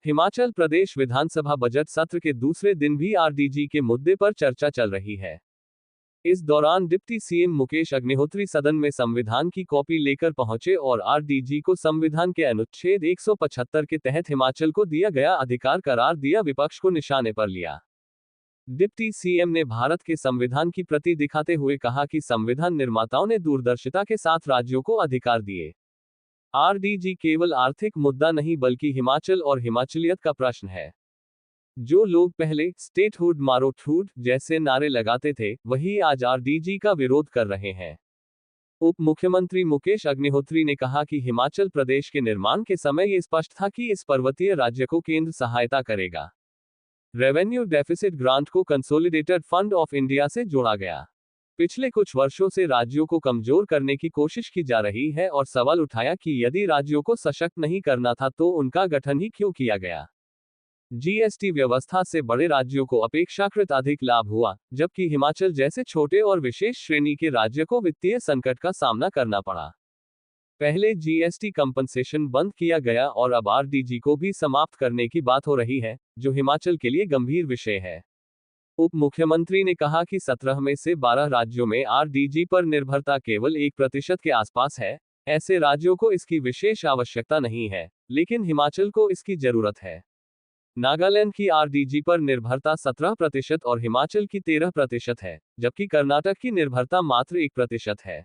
हिमाचल प्रदेश विधानसभा budget सत्र के दूसरे दिन भी आरडीजी के मुद्दे पर चर्चा चल रही है। इस दौरान डिप्टी सीएम मुकेश अग्निहोत्री सदन में संविधान की कॉपी लेकर पहुंचे और आरडीजी को संविधान के अनुच्छेद 175 के तहत हिमाचल को दिया गया अधिकार करार दिया, विपक्ष को निशाने पर लिया। डिप्टी सीएम ने भारत के संविधान की प्रति दिखाते हुए कहा कि संविधान निर्माताओं ने दूरदर्शिता के साथ राज्यों को अधिकार दिए। आरडीजी केवल आर्थिक मुद्दा नहीं बल्कि हिमाचल और हिमाचलियत का प्रश्न है। जो लोग पहले स्टेटहुड मारो ठूड जैसे नारे लगाते थे, वही आज आरडीजी का विरोध कर रहे हैं। उप मुख्यमंत्री मुकेश अग्निहोत्री ने कहा कि हिमाचल प्रदेश के निर्माण के समय ये स्पष्ट था कि इस पर्वतीय राज्य को केंद्र सहायता करेगा। रेवेन्यू डेफिसिट ग्रांट को कंसोलिडेटेड फंड ऑफ इंडिया से जोड़ा गया। पिछले कुछ वर्षों से राज्यों को कमजोर करने की कोशिश की जा रही है और सवाल उठाया कि यदि राज्यों को सशक्त नहीं करना था तो उनका गठन ही क्यों किया गया। जीएसटी व्यवस्था से बड़े राज्यों को अपेक्षाकृत अधिक लाभ हुआ, जबकि हिमाचल जैसे छोटे और विशेष श्रेणी के राज्य को वित्तीय संकट का सामना करना पड़ा। पहले जीएसटी कंपनसेशन बंद किया गया और अब आरडीजी को भी समाप्त करने की बात हो रही है, जो हिमाचल के लिए गंभीर विषय है। उप मुख्यमंत्री ने कहा कि 17 में से 12 राज्यों में आरडीजी पर निर्भरता केवल 1% के आसपास है। ऐसे राज्यों को इसकी विशेष आवश्यकता नहीं है, लेकिन हिमाचल को इसकी जरूरत है। नागालैंड की आरडीजी पर निर्भरता 17% और हिमाचल की 13% है, जबकि कर्नाटक की निर्भरता मात्र 1% है।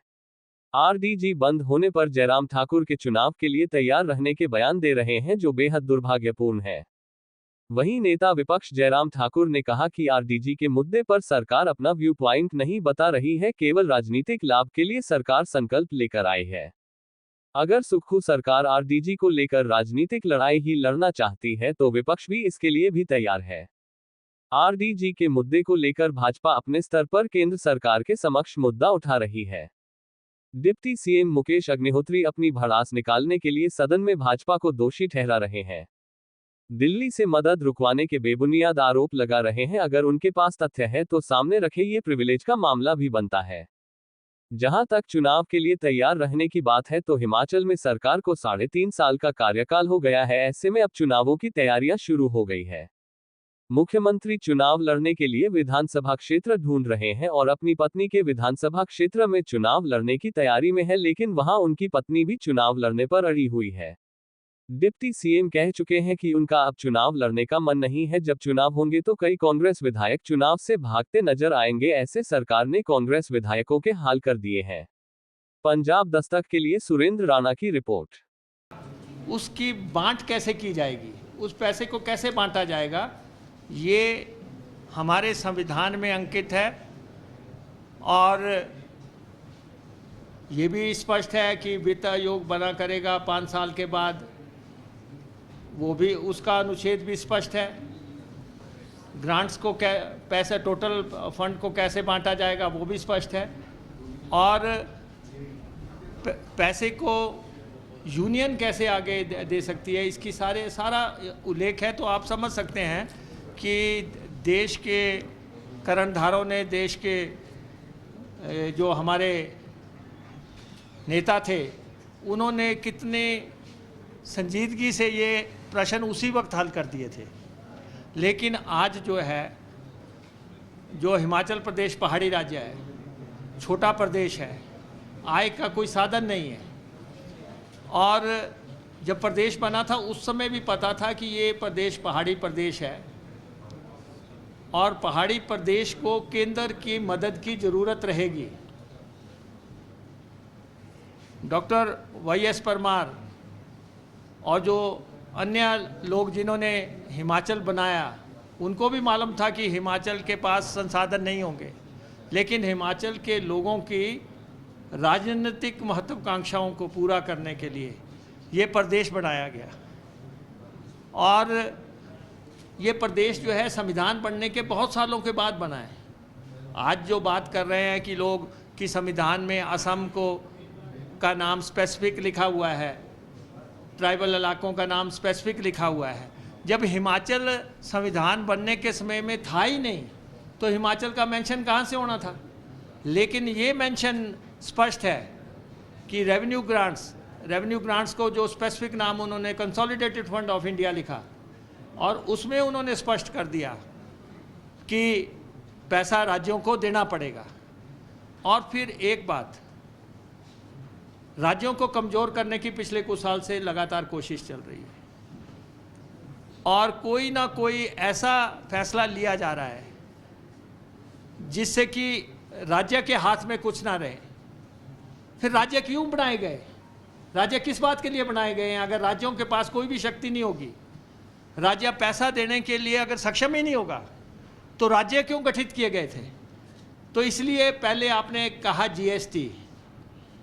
आरडीजी बंद होने पर जयराम ठाकुर के चुनाव के लिए तैयार रहने के बयान दे रहे हैं, जो बेहद दुर्भाग्यपूर्ण है। वहीं नेता विपक्ष जयराम ठाकुर ने कहा कि आरडीजी के मुद्दे पर सरकार अपना व्यू पॉइंट नहीं बता रही है, केवल राजनीतिक लाभ के लिए सरकार संकल्प लेकर आई है। अगर सुक्खू सरकार आरडीजी को लेकर राजनीतिक लड़ाई ही लड़ना चाहती है तो विपक्ष भी इसके लिए भी तैयार है। आरडीजी के मुद्दे को लेकर भाजपा अपने स्तर पर केंद्र सरकार के समक्ष मुद्दा उठा रही है। डिप्टी सीएम मुकेश अग्निहोत्री अपनी भड़ास निकालने के लिए सदन में भाजपा को दोषी ठहरा रहे हैं। दिल्ली से मदद रुकवाने के बेबुनियाद आरोप लगा रहे हैं। अगर उनके पास तथ्य है तो सामने रखे, ये प्रिविलेज का मामला भी बनता है। जहां तक चुनाव के लिए तैयार रहने की बात है तो हिमाचल में सरकार को 3.5 साल का कार्यकाल हो गया है। ऐसे में अब चुनावों की तैयारियां शुरू हो गई है। मुख्यमंत्री चुनाव लड़ने के लिए विधानसभा क्षेत्र ढूंढ रहे हैं और अपनी पत्नी के विधानसभा क्षेत्र में चुनाव लड़ने की तैयारी में है, लेकिन वहां उनकी पत्नी भी चुनाव लड़ने पर अड़ी हुई है। डिप्टी सीएम कह चुके हैं कि उनका अब चुनाव लड़ने का मन नहीं है। जब चुनाव होंगे तो कई कांग्रेस विधायक चुनाव से भागते नजर आएंगे। ऐसे सरकार ने कांग्रेस विधायकों के हाल कर दिए हैं। पंजाब दस्तक के लिए सुरेंद्र राणा की रिपोर्ट। उसकी बांट कैसे की जाएगी, उस पैसे को कैसे बांटा जाएगा, ये हमारे संविधान में अंकित है और ये भी स्पष्ट है कि वित्त आयोग बना करेगा 5 साल के बाद, वो भी उसका अनुच्छेद भी स्पष्ट है। ग्रांट्स को पैसे टोटल फंड को कैसे बांटा जाएगा वो भी स्पष्ट है। और पैसे को यूनियन कैसे आगे दे सकती है, इसकी सारा उल्लेख है। तो आप समझ सकते हैं कि देश के कर्णधारों ने, देश के जो हमारे नेता थे, उन्होंने कितने संजीदगी से ये प्रश्न उसी वक्त हल कर दिए थे। लेकिन आज जो है, जो हिमाचल प्रदेश पहाड़ी राज्य है, छोटा प्रदेश है, आय का कोई साधन नहीं है। और जब प्रदेश बना था उस समय भी पता था कि ये प्रदेश पहाड़ी प्रदेश है और पहाड़ी प्रदेश को केंद्र की मदद की ज़रूरत रहेगी। डॉक्टर YS परमार और जो अन्य लोग जिन्होंने हिमाचल बनाया, उनको भी मालूम था कि हिमाचल के पास संसाधन नहीं होंगे, लेकिन हिमाचल के लोगों की राजनीतिक महत्वाकांक्षाओं को पूरा करने के लिए ये प्रदेश बनाया गया। और ये प्रदेश जो है संविधान बनने के बहुत सालों के बाद बना है। आज जो बात कर रहे हैं कि लोग कि संविधान में असम का नाम स्पेसिफिक लिखा हुआ है, ट्राइबल इलाकों का नाम स्पेसिफिक लिखा हुआ है, जब हिमाचल संविधान बनने के समय में था ही नहीं तो हिमाचल का मेंशन कहाँ से होना था। लेकिन ये मेंशन स्पष्ट है कि रेवेन्यू ग्रांट्स को जो स्पेसिफिक नाम उन्होंने कंसोलिडेटेड फंड ऑफ इंडिया लिखा, और उसमें उन्होंने स्पष्ट कर दिया कि पैसा राज्यों को देना पड़ेगा। और फिर एक बात, राज्यों को कमज़ोर करने की पिछले कुछ साल से लगातार कोशिश चल रही है और कोई ना कोई ऐसा फैसला लिया जा रहा है जिससे कि राज्य के हाथ में कुछ ना रहे। फिर राज्य क्यों बनाए गए? राज्य किस बात के लिए बनाए गए हैं? अगर राज्यों के पास कोई भी शक्ति नहीं होगी, राज्य पैसा देने के लिए अगर सक्षम ही नहीं होगा, तो राज्य क्यों गठित किए गए थे? तो इसलिए पहले आपने कहा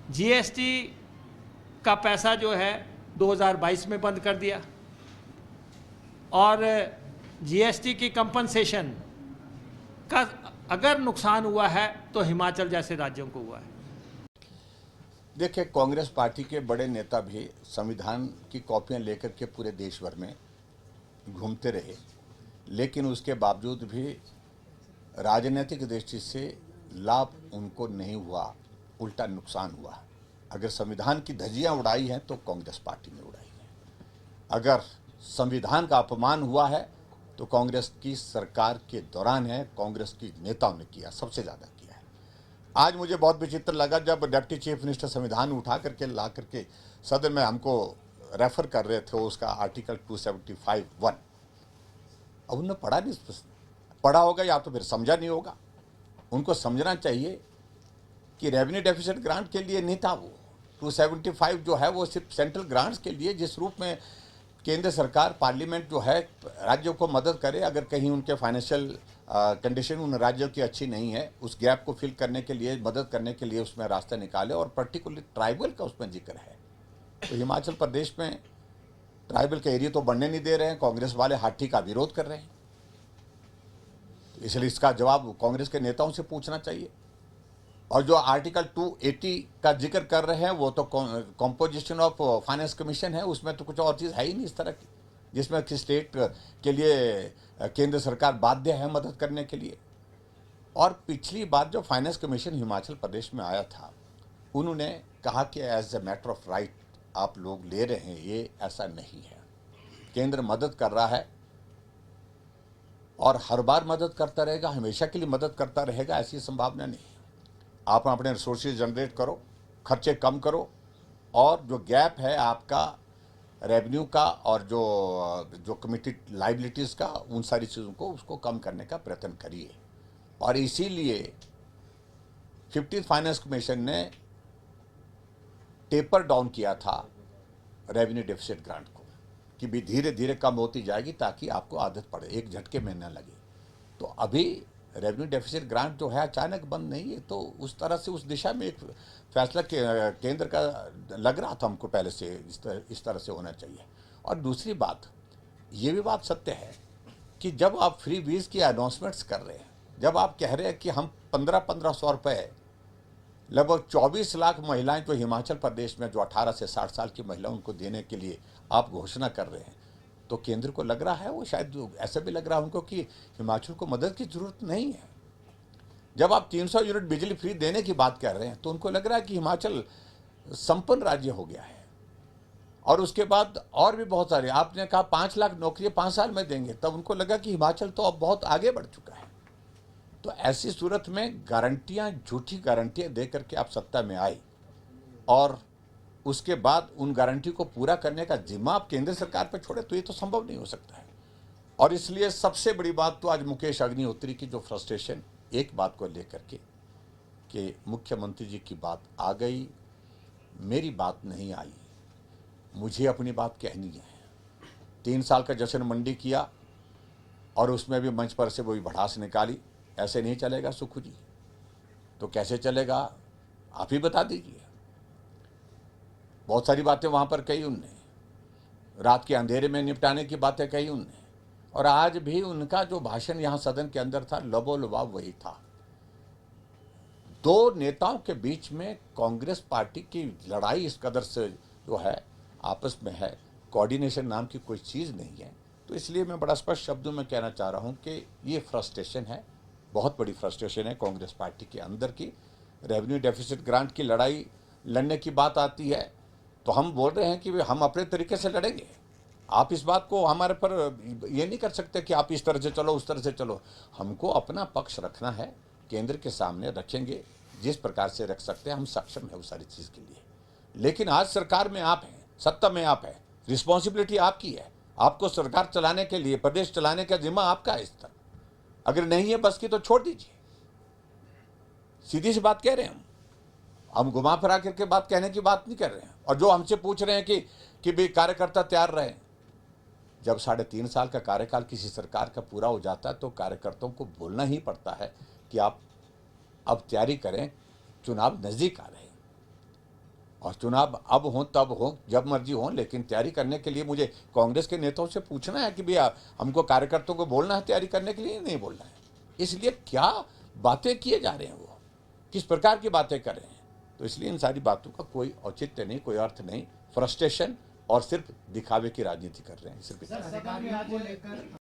जीएसटी का पैसा जो है 2022 में बंद कर दिया और जीएसटी की कंपनसेशन का अगर नुकसान हुआ है तो हिमाचल जैसे राज्यों को हुआ है। देखिए, कांग्रेस पार्टी के बड़े नेता भी संविधान की कॉपियां लेकर के पूरे देश भर में घूमते रहे, लेकिन उसके बावजूद भी राजनीतिक दृष्टि से लाभ उनको नहीं हुआ, उल्टा नुकसान हुआ। अगर संविधान की धज्जियां उड़ाई हैं तो कांग्रेस पार्टी ने उड़ाई है। अगर संविधान का अपमान हुआ है तो कांग्रेस की सरकार के दौरान है, कांग्रेस की नेताओं ने किया, सबसे ज़्यादा किया है। आज मुझे बहुत विचित्र लगा जब डिप्टी चीफ मिनिस्टर संविधान उठा करके ला करके सदन में हमको रेफर कर रहे थे उसका आर्टिकल 275(1). अब उन्होंने पढ़ा नहीं, पढ़ा होगा या तो फिर समझा नहीं होगा। उनको समझना चाहिए कि रेवेन्यू डेफिसिट ग्रांट के लिए नहीं था वो। 275 जो है वो सिर्फ सेंट्रल ग्रांट्स के लिए, जिस रूप में केंद्र सरकार पार्लियामेंट जो है राज्यों को मदद करे अगर कहीं उनके फाइनेंशियल कंडीशन उन राज्यों की अच्छी नहीं है, उस गैप को फिल करने के लिए, मदद करने के लिए उसमें रास्ता निकाले। और पर्टिकुलरली ट्राइबल का उसमें जिक्र है। तो हिमाचल प्रदेश में ट्राइबल के एरिया तो बढ़ने नहीं दे रहे हैं, कांग्रेस वाले हाथी का विरोध कर रहे हैं। इसलिए इसका जवाब कांग्रेस के नेताओं से पूछना चाहिए। और जो आर्टिकल 280 का जिक्र कर रहे हैं वो तो कॉम्पोजिशन ऑफ फाइनेंस कमीशन है, उसमें तो कुछ और चीज़ है ही नहीं इस तरह की जिसमें कि स्टेट के लिए केंद्र सरकार बाध्य है मदद करने के लिए। और पिछली बार जो फाइनेंस कमीशन हिमाचल प्रदेश में आया था, उन्होंने कहा कि as a matter of right आप लोग ले रहे हैं, ये ऐसा नहीं है। केंद्र मदद कर रहा है और हर बार मदद करता रहेगा, हमेशा के लिए मदद करता रहेगा, ऐसी संभावना नहीं। आप अपने रिसोर्सेज जनरेट करो, खर्चे कम करो और जो गैप है आपका रेवेन्यू का और जो कमिटेड लाइबिलिटीज़ का, उन सारी चीज़ों को उसको कम करने का प्रयत्न करिए। और इसीलिए 15th फाइनेंस कमीशन ने टेपर डाउन किया था रेवेन्यू डेफिसिट ग्रांट को कि भी धीरे धीरे कम होती जाएगी ताकि आपको आदत पड़े, एक झटके में न लगे। तो अभी रेवेन्यू डेफिसिट ग्रांट जो है अचानक बंद नहीं है, तो उस तरह से उस दिशा में एक फैसला केंद्र का लग रहा था हमको पहले से, इस तरह से होना चाहिए। और दूसरी बात, ये भी बात सत्य है कि जब आप फ्री वीज़ की अनाउंसमेंट्स कर रहे हैं, जब आप कह रहे हैं कि हम 1500 रुपये लगभग 24 लाख महिलाएं जो हिमाचल प्रदेश में जो 18 से 60 साल की महिला उनको देने के लिए आप घोषणा कर रहे हैं, तो केंद्र को लग रहा है, वो शायद ऐसा भी लग रहा है उनको कि हिमाचल को मदद की ज़रूरत नहीं है। जब आप 300 यूनिट बिजली फ्री देने की बात कर रहे हैं तो उनको लग रहा है कि हिमाचल संपन्न राज्य हो गया है। और उसके बाद और भी बहुत सारे, आपने कहा 5 लाख नौकरियाँ 5 साल में देंगे, तब उनको लगा कि हिमाचल तो अब बहुत आगे बढ़ चुका है। तो ऐसी सूरत में गारंटियाँ, झूठी गारंटियाँ दे करके आप सत्ता में आए और उसके बाद उन गारंटी को पूरा करने का जिम्मा आप केंद्र सरकार पर छोड़े, तो ये तो संभव नहीं हो सकता है। और इसलिए सबसे बड़ी बात तो आज मुकेश अग्निहोत्री की जो फ्रस्ट्रेशन एक बात को लेकर के कि मुख्यमंत्री जी की बात आ गई, मेरी बात नहीं आई, मुझे अपनी बात कहनी है। 3 साल का जश्न मंडी किया और उसमें भी मंच पर से वही भड़ास निकाली। ऐसे नहीं चलेगा सुखू जी, तो कैसे चलेगा आप ही बता दीजिए। बहुत सारी बातें वहाँ पर कही उनने, रात के अंधेरे में निपटाने की बातें कही उनने, और आज भी उनका जो भाषण यहाँ सदन के अंदर था, लबोलबाब वही था। दो नेताओं के बीच में कांग्रेस पार्टी की लड़ाई इस कदर से जो है आपस में है, कोऑर्डिनेशन नाम की कोई चीज़ नहीं है। तो इसलिए मैं बड़ा स्पष्ट शब्दों में कहना चाह रहा हूँ कि ये फ्रस्ट्रेशन है, बहुत बड़ी फ्रस्ट्रेशन है कांग्रेस पार्टी के अंदर की। रेवेन्यू डेफिसिट ग्रांट की लड़ाई लड़ने की बात आती है तो हम बोल रहे हैं कि हम अपने तरीके से लड़ेंगे, आप इस बात को हमारे पर ये नहीं कर सकते कि आप इस तरह से चलो उस तरह से चलो। हमको अपना पक्ष रखना है, केंद्र के सामने रखेंगे, जिस प्रकार से रख सकते हैं हम सक्षम है उस सारी चीज़ के लिए। लेकिन आज सरकार में आप हैं, सत्ता में आप हैं, रिस्पॉन्सिबिलिटी आपकी है, आपको सरकार चलाने के लिए, प्रदेश चलाने का जिम्मा आपका है। इस तरह अगर नहीं है बस की तो छोड़ दीजिए, सीधी सी बात कह रहे हैं हम घुमा फिरा करके बात कहने की बात नहीं कर रहे हैं। और जो हमसे पूछ रहे हैं कि भाई कार्यकर्ता तैयार रहे, जब 3.5 साल का कार्यकाल किसी सरकार का पूरा हो जाता है तो कार्यकर्ताओं को बोलना ही पड़ता है कि आप अब तैयारी करें, चुनाव नज़दीक आ रहे हैं। और चुनाव अब हो तब हो जब मर्जी हो, लेकिन तैयारी करने के लिए मुझे कांग्रेस के नेताओं से पूछना है कि भैया हमको कार्यकर्ताओं को बोलना है तैयारी करने के लिए, नहीं बोलना है। इसलिए क्या बातें किए जा रहे हैं, वो किस प्रकार की बातें कर रहे हैं, तो इसलिए इन सारी बातों का कोई औचित्य नहीं, कोई अर्थ नहीं, फ्रस्ट्रेशन और सिर्फ दिखावे की राजनीति कर रहे हैं सिर्फ।